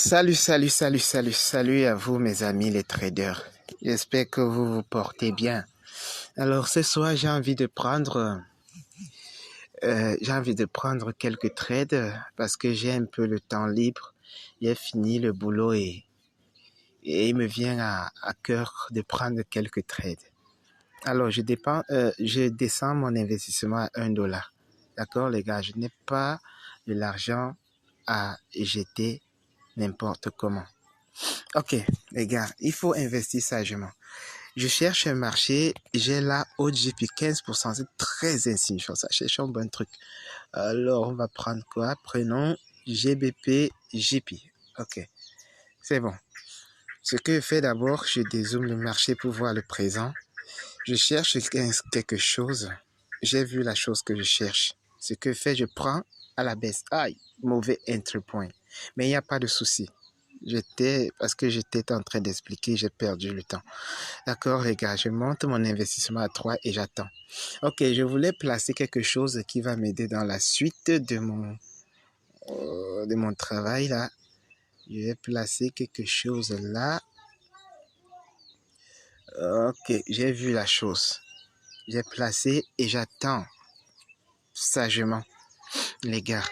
Salut à vous mes amis les traders. J'espère que vous vous portez bien. Alors ce soir j'ai envie de prendre quelques trades parce que j'ai un peu le temps libre. J'ai fini le boulot et il me vient à cœur de prendre quelques trades. Alors je descends mon investissement à $1. D'accord les gars, je n'ai pas de l'argent à jeter n'importe comment. Ok, les gars, il faut investir sagement. Je cherche un marché, j'ai là OGP 15%, c'est très insignifiant, ça cherche un bon truc. Alors, on va prendre quoi? Prenons GBP JP. Ok, c'est bon. Ce que je fais d'abord, je dézoome le marché pour voir le présent. Je cherche quelque chose. J'ai vu la chose que je cherche. Ce que je fais, je prends à la baisse. Aïe, mauvais entry point. Mais il n'y a pas de souci. Parce que j'étais en train d'expliquer, j'ai perdu le temps. D'accord, les gars, je monte mon investissement à 3 et j'attends. Ok, je voulais placer quelque chose qui va m'aider dans la suite de mon travail là. Je vais placer quelque chose là. Ok, j'ai vu la chose. J'ai placé et j'attends sagement, les gars.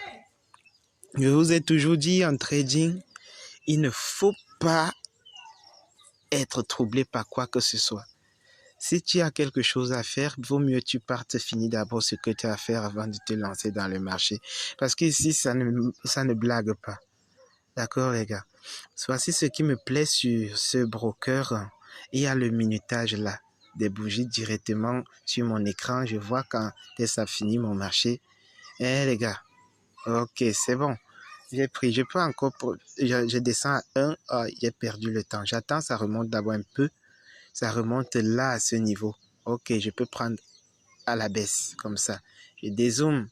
Je vous ai toujours dit en trading, il ne faut pas être troublé par quoi que ce soit. Si tu as quelque chose à faire, vaut mieux que tu partes finir d'abord ce que tu as à faire avant de te lancer dans le marché. Parce qu'ici, ça ne blague pas. D'accord, les gars? Voici ce qui me plaît sur ce broker. Il y a le minutage là, des bougies directement sur mon écran. Je vois quand ça finit mon marché. Eh, les gars, ok, c'est bon. J'ai pris, je peux encore, je descends à 1, j'ai perdu le temps. J'attends, ça remonte d'abord un peu. Ça remonte là à ce niveau. Ok, je peux prendre à la baisse, comme ça. Je dézoome.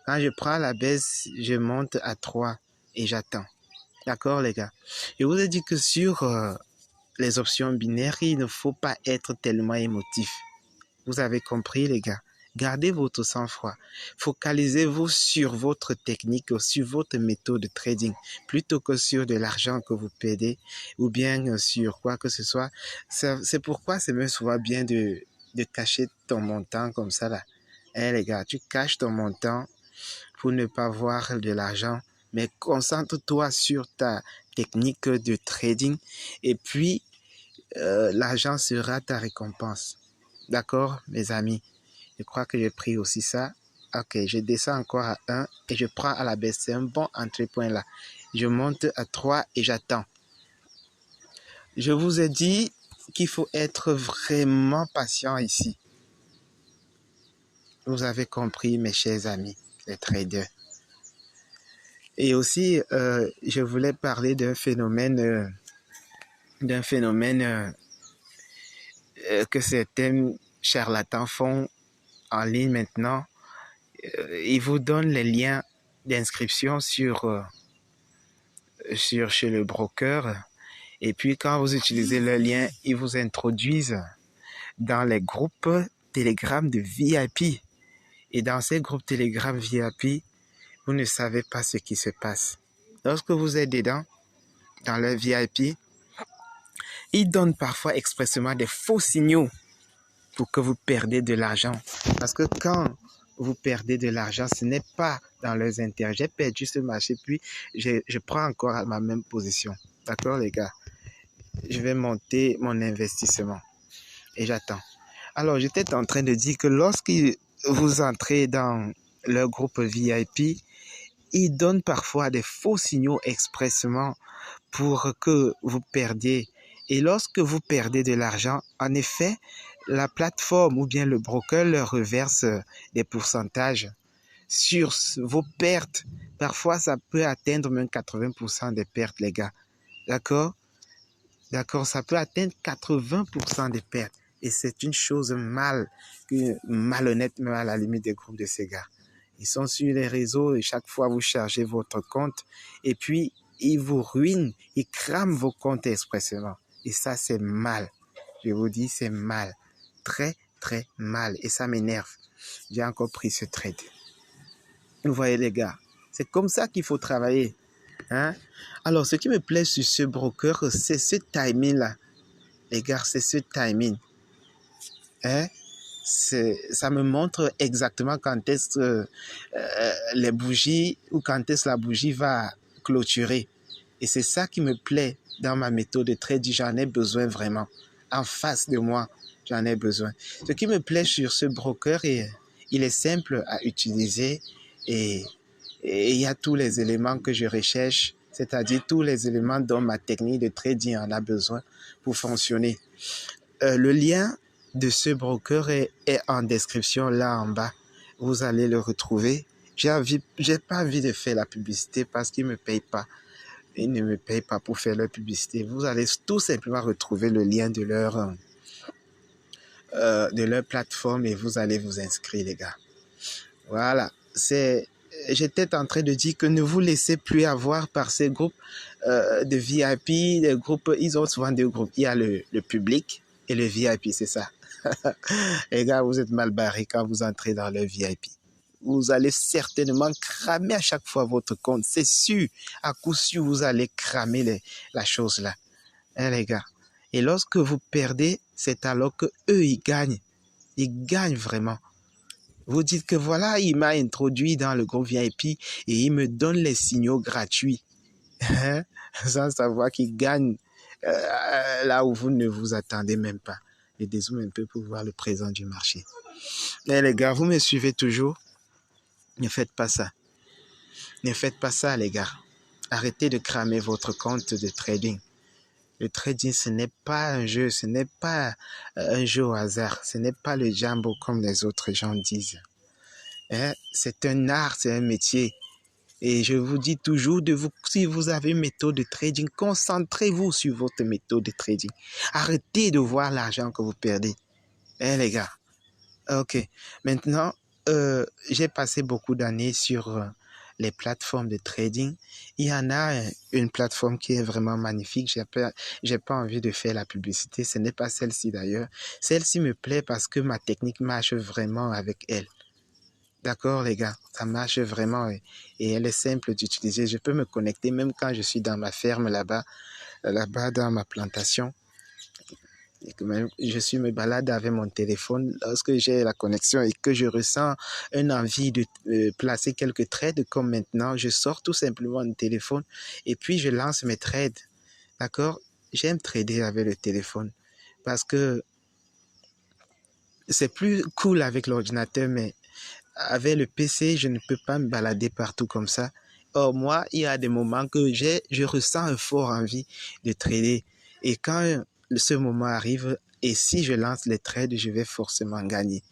Quand je prends à la baisse, je monte à 3 et j'attends. D'accord, les gars? Je vous ai dit que sur les options binaires, il ne faut pas être tellement émotif. Vous avez compris, les gars? Gardez votre sang-froid. Focalisez-vous sur votre technique ou sur votre méthode de trading plutôt que sur de l'argent que vous perdez ou bien sur quoi que ce soit. C'est pourquoi c'est même souvent bien de cacher ton montant comme ça là. Hein, les gars, tu caches ton montant pour ne pas voir de l'argent, mais concentre-toi sur ta technique de trading et puis l'argent sera ta récompense. D'accord, mes amis? Je crois que j'ai pris aussi ça. Ok, je descends encore à 1 et je prends à la baisse. C'est un bon entrée point là. Je monte à 3 et j'attends. Je vous ai dit qu'il faut être vraiment patient ici. Vous avez compris, mes chers amis, les traders. Et aussi, je voulais parler d'un phénomène que certains charlatans font en ligne maintenant. Ils vous donnent les liens d'inscription chez le broker. Et puis, quand vous utilisez le lien, ils vous introduisent dans les groupes Telegram de VIP. Et dans ces groupes Telegram VIP, vous ne savez pas ce qui se passe. Lorsque vous êtes dedans, dans le VIP, ils donnent parfois expressément des faux signaux pour que vous perdez de l'argent. Parce que quand vous perdez de l'argent, ce n'est pas dans leurs intérêts. J'ai perdu ce marché, puis je prends encore ma même position. D'accord, les gars? Je vais monter mon investissement et j'attends. Alors, j'étais en train de dire que lorsque vous entrez dans leur groupe VIP, ils donnent parfois des faux signaux expressément pour que vous perdiez. Et lorsque vous perdez de l'argent, en effet, la plateforme ou bien le broker leur reverse des pourcentages sur vos pertes. Parfois, ça peut atteindre même 80% des pertes, les gars. D'accord? D'accord, ça peut atteindre 80% des pertes. Et c'est une chose malhonnête, même à la limite des groupes de ces gars. Ils sont sur les réseaux et chaque fois vous chargez votre compte et puis ils vous ruinent, ils crament vos comptes expressément. Et ça, c'est mal. Je vous dis, c'est mal. Très, très mal. Et ça m'énerve. J'ai encore pris ce trade. Vous voyez les gars, c'est comme ça qu'il faut travailler. Hein? Alors, ce qui me plaît sur ce broker, c'est ce timing-là. Les gars, c'est ce timing. Hein? Ça me montre exactement quand est-ce que les bougies ou quand est-ce que la bougie va clôturer. Et c'est ça qui me plaît dans ma méthode de trading. J'en ai besoin vraiment. En face de moi, j'en ai besoin. Ce qui me plaît sur ce broker, il est simple à utiliser et il y a tous les éléments que je recherche, c'est-à-dire tous les éléments dont ma technique de trading en a besoin pour fonctionner. Le lien de ce broker est en description là en bas. Vous allez le retrouver. J'ai pas envie de faire la publicité parce qu'ils ne me payent pas. Ils ne me payent pas pour faire leur publicité. Vous allez tout simplement retrouver le lien de leur plateforme et vous allez vous inscrire, les gars. Voilà. J'étais en train de dire que ne vous laissez plus avoir par ces groupes de VIP, des groupes, ils ont souvent deux groupes. Il y a le public et le VIP, c'est ça. Les gars, vous êtes mal barrés quand vous entrez dans le VIP. Vous allez certainement cramer à chaque fois votre compte. C'est sûr, à coup sûr, vous allez cramer la chose là. Hein, les gars. Et lorsque vous perdez, c'est alors que eux ils gagnent. Ils gagnent vraiment. Vous dites que voilà, il m'a introduit dans le groupe VIP et il me donne les signaux gratuits. Hein? Sans savoir qu'il gagne là où vous ne vous attendez même pas. Je dézoome un peu pour voir le présent du marché. Mais les gars, vous me suivez toujours? Ne faites pas ça. Ne faites pas ça, les gars. Arrêtez de cramer votre compte de trading. Le trading, ce n'est pas un jeu, ce n'est pas un jeu au hasard, ce n'est pas le jambo comme les autres gens disent. Hein? C'est un art, c'est un métier. Et je vous dis toujours, si vous avez une méthode de trading, concentrez-vous sur votre méthode de trading. Arrêtez de voir l'argent que vous perdez. Hein, les gars? Ok. Maintenant, j'ai passé beaucoup d'années sur les plateformes de trading. Il y en a une plateforme qui est vraiment magnifique. J'ai pas envie de faire la publicité. Ce n'est pas celle-ci d'ailleurs. Celle-ci me plaît parce que ma technique marche vraiment avec elle. D'accord, les gars, ça marche vraiment et elle est simple d'utiliser. Je peux me connecter même quand je suis dans ma ferme là-bas dans ma plantation. Je me balade avec mon téléphone lorsque j'ai la connexion et que je ressens une envie de placer quelques trades comme maintenant. Je sors tout simplement le téléphone et puis je lance mes trades. D'accord? J'aime trader avec le téléphone parce que c'est plus cool avec l'ordinateur, mais avec le PC, je ne peux pas me balader partout comme ça. Or, moi, il y a des moments que je ressens une forte envie de trader. Et quand ce moment arrive, et si je lance les trades, je vais forcément gagner.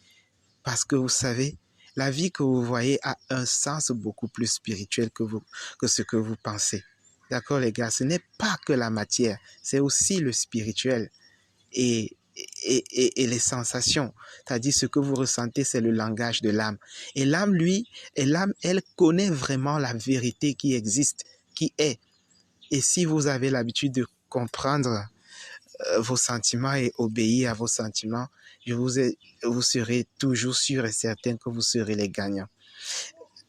Parce que vous savez, la vie que vous voyez a un sens beaucoup plus spirituel que ce que vous pensez. D'accord, les gars? Ce n'est pas que la matière, c'est aussi le spirituel. Et les sensations, c'est-à-dire ce que vous ressentez, c'est le langage de l'âme. Et l'âme, elle connaît vraiment la vérité qui existe, qui est. Et si vous avez l'habitude de comprendre vos sentiments et obéir à vos sentiments, vous serez toujours sûr et certain que vous serez les gagnants.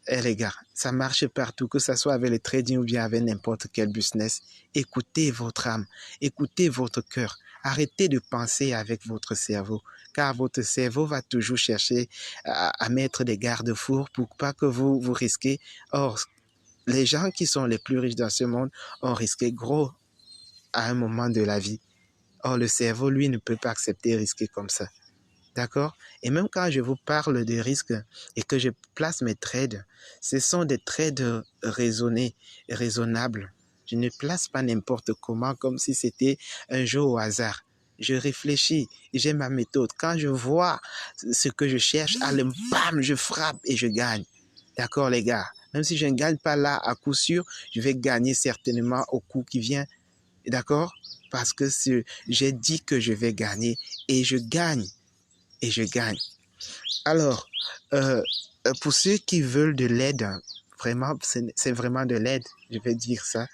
Eh les gars, ça marche partout, que ce soit avec le trading ou bien avec n'importe quel business. Écoutez votre âme, écoutez votre cœur. Arrêtez de penser avec votre cerveau, car votre cerveau va toujours chercher à mettre des garde-fous pour pas que vous risquez. Or, les gens qui sont les plus riches dans ce monde ont risqué gros à un moment de la vie. Or, le cerveau, lui, ne peut pas accepter risquer comme ça. D'accord? Et même quand je vous parle de risques et que je place mes trades, ce sont des trades raisonnés, raisonnables. Je ne place pas n'importe comment comme si c'était un jeu au hasard. Je réfléchis, j'ai ma méthode. Quand je vois ce que je cherche, allez, bam, je frappe et je gagne. D'accord, les gars? Même si je ne gagne pas là à coup sûr, je vais gagner certainement au coup qui vient. D'accord? Parce que j'ai dit que je vais gagner et je gagne. Et je gagne. Alors, pour ceux qui veulent de l'aide, vraiment, c'est vraiment de l'aide, je vais dire ça.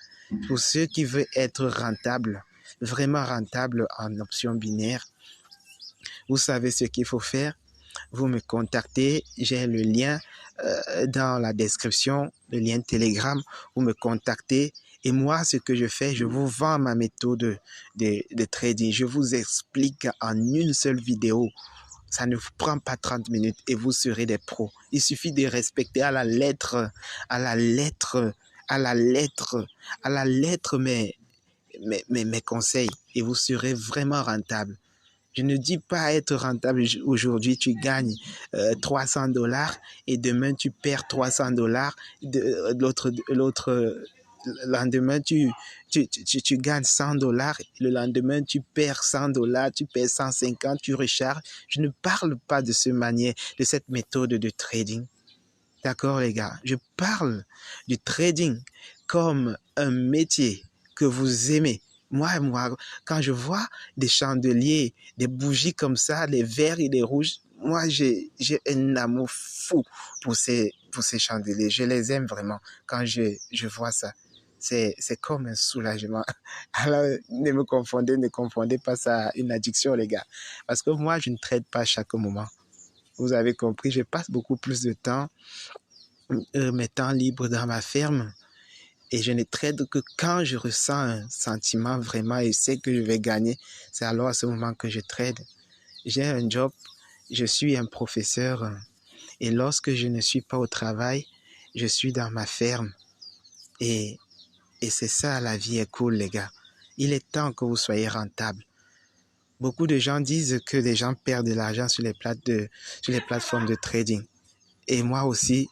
Pour ceux qui veulent être rentables, vraiment rentables en option binaire, vous savez ce qu'il faut faire. Vous me contactez, j'ai le lien dans la description, le lien Telegram. Vous me contactez Et moi, ce que je fais, je vous vends ma méthode de trading. Je vous explique en une seule vidéo. Ça ne vous prend pas 30 minutes et vous serez des pros. Il suffit de respecter à la lettre, à la lettre, à la lettre, à la lettre mes conseils et vous serez vraiment rentable. Je ne dis pas être rentable aujourd'hui, tu gagnes 300 dollars et demain tu perds 300 dollars. L'autre lendemain, tu gagnes 100 dollars. Le lendemain, tu perds 100 dollars, tu perds 150, tu recharges. Je ne parle pas de de cette méthode de trading. D'accord, les gars? Je parle du trading comme un métier que vous aimez. Moi, quand je vois des chandeliers, des bougies comme ça, les verts et les rouges, moi, j'ai un amour fou pour ces chandeliers. Je les aime vraiment quand je vois ça. C'est comme un soulagement. Alors, ne confondez pas ça à une addiction, les gars. Parce que moi, je ne trade pas à chaque moment. Vous avez compris, je passe beaucoup plus de temps mes temps libres dans ma ferme et je ne trade que quand je ressens un sentiment vraiment et sais que je vais gagner. C'est alors à ce moment que je trade. J'ai un job, je suis un professeur et lorsque je ne suis pas au travail, je suis dans ma ferme et, et c'est ça, la vie est cool, les gars. Il est temps que vous soyez rentable. Beaucoup de gens disent que les gens perdent de l'argent sur les plateformes de trading. Et moi aussi,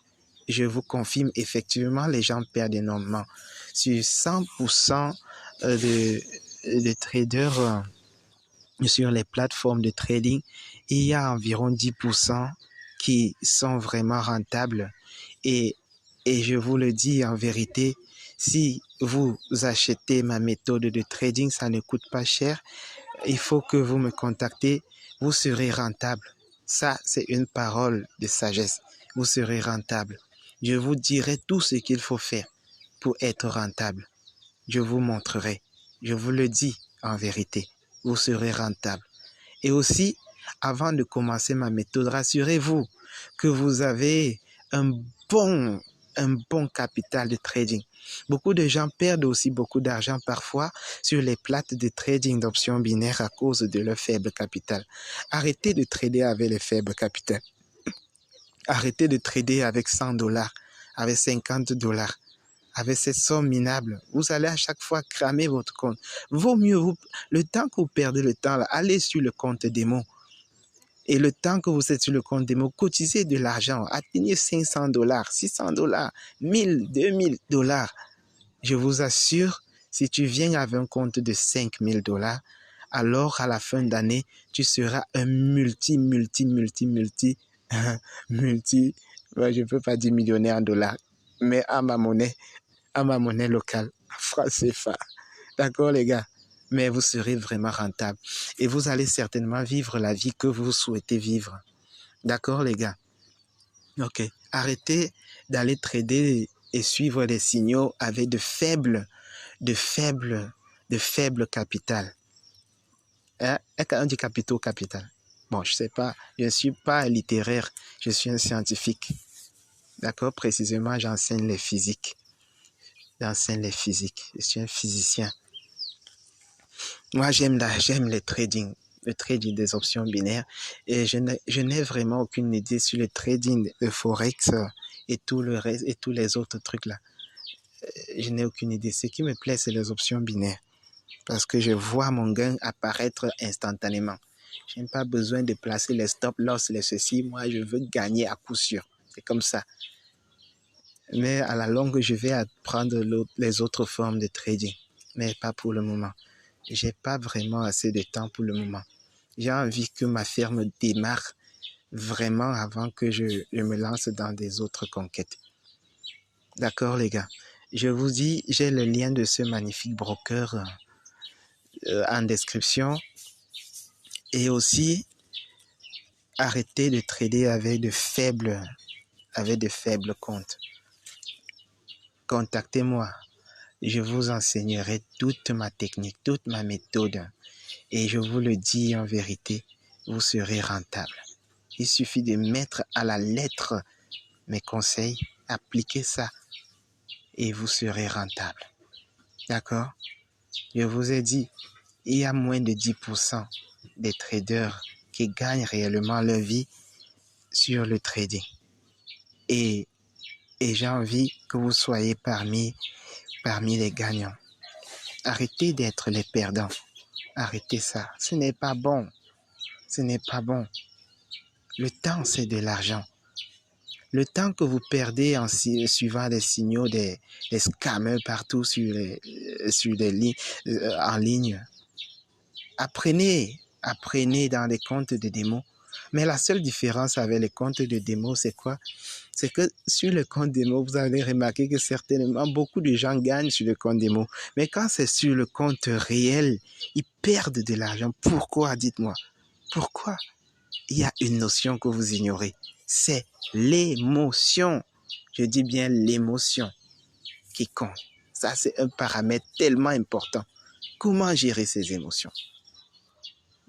je vous confirme, effectivement, les gens perdent énormément. Sur 100% de traders sur les plateformes de trading, il y a environ 10% qui sont vraiment rentables. Et, et je vous le dis en vérité, si vous achetez ma méthode de trading, ça ne coûte pas cher. Il faut que vous me contactez, vous serez rentable. Ça, c'est une parole de sagesse. Vous serez rentable. Je vous dirai tout ce qu'il faut faire pour être rentable. Je vous montrerai. Je vous le dis en vérité. Vous serez rentable. Et aussi, avant de commencer ma méthode, rassurez-vous que vous avez un bon capital de trading. Beaucoup de gens perdent aussi beaucoup d'argent parfois sur les plates de trading d'options binaires à cause de leur faible capital. Arrêtez de trader avec les faibles capitaux. Arrêtez de trader avec 100 dollars, avec 50 dollars, avec ces sommes minables. Vous allez à chaque fois cramer votre compte. Vaut mieux, le temps que vous perdez le temps, là, allez sur le compte démo. Et le temps que vous êtes sur le compte démo, cotisez de l'argent. Atteignez 500 dollars, 600 dollars, 1000, 2000 dollars. Je vous assure, si tu viens avec un compte de 5000 dollars, alors à la fin d'année, tu seras un multi, je ne peux pas dire millionnaire en dollars, mais à ma monnaie locale, franc CFA. D'accord, les gars? Mais vous serez vraiment rentable. Et vous allez certainement vivre la vie que vous souhaitez vivre. D'accord, les gars? Ok. Arrêtez d'aller trader et suivre les signaux avec de faibles capital. Hein? On dit capitaux, capital. Bon, je sais pas. Je ne suis pas littéraire. Je suis un scientifique. D'accord? Précisément, j'enseigne les physiques. Je suis un physicien. Moi, j'aime le trading des options binaires et je n'ai vraiment aucune idée sur le trading de Forex et tout le reste et tous les autres trucs là. Je n'ai aucune idée. Ce qui me plaît, c'est les options binaires parce que je vois mon gain apparaître instantanément. Je n'ai pas besoin de placer les stop loss, les ceci. Moi, je veux gagner à coup sûr. C'est comme ça. Mais à la longue, je vais apprendre les autres formes de trading, mais pas pour le moment. J'ai pas vraiment assez de temps pour le moment. J'ai envie que ma ferme démarre vraiment avant que je me lance dans des autres conquêtes. D'accord, les gars? Je vous dis, j'ai le lien de ce magnifique broker en description. Et aussi, arrêtez de trader avec de faibles comptes. Contactez-moi. Je vous enseignerai toute ma technique, toute ma méthode. Et je vous le dis en vérité, vous serez rentable. Il suffit de mettre à la lettre mes conseils, appliquez ça et vous serez rentable. D'accord? Je vous ai dit, il y a moins de 10% des traders qui gagnent réellement leur vie sur le trading. Et, et j'ai envie que vous soyez parmi les gagnants. Arrêtez d'être les perdants. Arrêtez ça. Ce n'est pas bon. Ce n'est pas bon. Le temps, c'est de l'argent. Le temps que vous perdez en suivant les signaux des scammers partout sur les lignes, en ligne, apprenez dans les comptes de démo. Mais la seule différence avec les comptes de démo, c'est quoi? C'est que sur le compte démo, vous allez remarquer que certainement beaucoup de gens gagnent sur le compte démo. Mais quand c'est sur le compte réel, ils perdent de l'argent. Pourquoi? Dites-moi. Pourquoi? Il y a une notion que vous ignorez. C'est l'émotion. Je dis bien l'émotion qui compte. Ça, c'est un paramètre tellement important. Comment gérer ces émotions?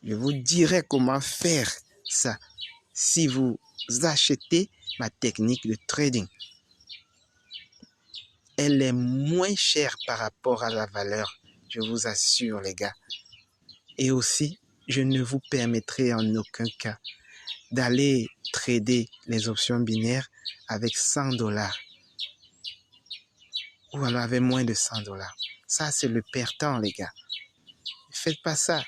Je vous dirai comment faire ça si vous achetez ma technique de trading. Elle est moins chère par rapport à la valeur, je vous assure les gars. Et aussi, je ne vous permettrai en aucun cas d'aller trader les options binaires avec $100 ou alors avec moins de $100. Ça, c'est le perdant, les gars. Ne faites pas ça.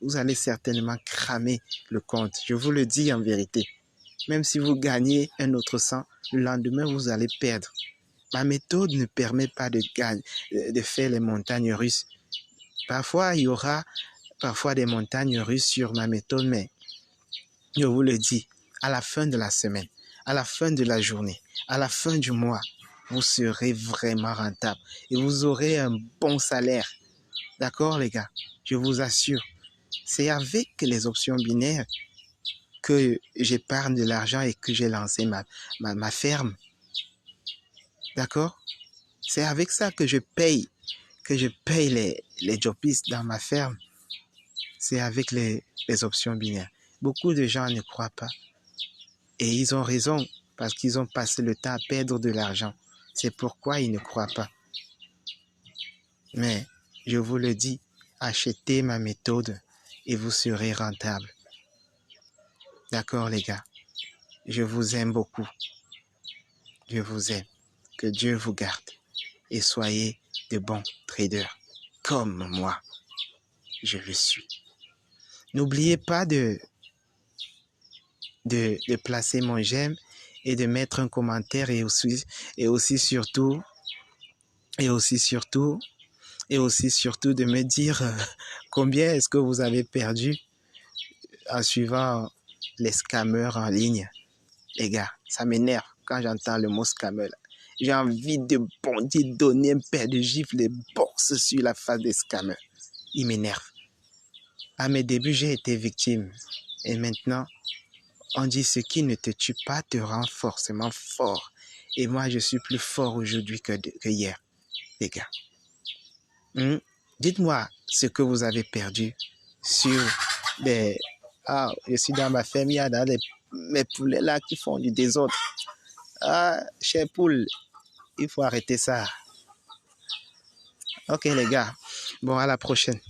Vous allez certainement cramer le compte. Je vous le dis en vérité. Même si vous gagnez un autre 100, le lendemain, vous allez perdre. Ma méthode ne permet pas de faire les montagnes russes. Parfois, il y aura des montagnes russes sur ma méthode, mais je vous le dis, à la fin de la semaine, à la fin de la journée, à la fin du mois, vous serez vraiment rentable et vous aurez un bon salaire. D'accord, les gars? Je vous assure. C'est avec les options binaires que j'épargne de l'argent et que j'ai lancé ma ferme. D'accord? C'est avec ça que je paye les jobistes dans ma ferme. C'est avec les options binaires. Beaucoup de gens ne croient pas. Et ils ont raison parce qu'ils ont passé le temps à perdre de l'argent. C'est pourquoi ils ne croient pas. Mais je vous le dis, achetez ma méthode et vous serez rentable. D'accord, les gars? Je vous aime beaucoup. Je vous aime. Que Dieu vous garde. Et soyez de bons traders. Comme moi, je le suis. N'oubliez pas de placer mon j'aime et de mettre un commentaire et aussi surtout de me dire combien est-ce que vous avez perdu en suivant les scammers en ligne. Les gars, ça m'énerve quand j'entends le mot scammer. J'ai envie de bondir, donner un paire de gifles, des boxes sur la face des scammers. Ils m'énervent. À mes débuts, j'ai été victime. Et maintenant, on dit ce qui ne te tue pas te rend forcément fort. Et moi, je suis plus fort aujourd'hui que hier, les gars. Dites-moi ce que vous avez perdu sur des... Ah, je suis dans ma ferme, il y a mes poulets là qui font du désordre. Ah, chers poules, il faut arrêter ça. Ok les gars, bon à la prochaine.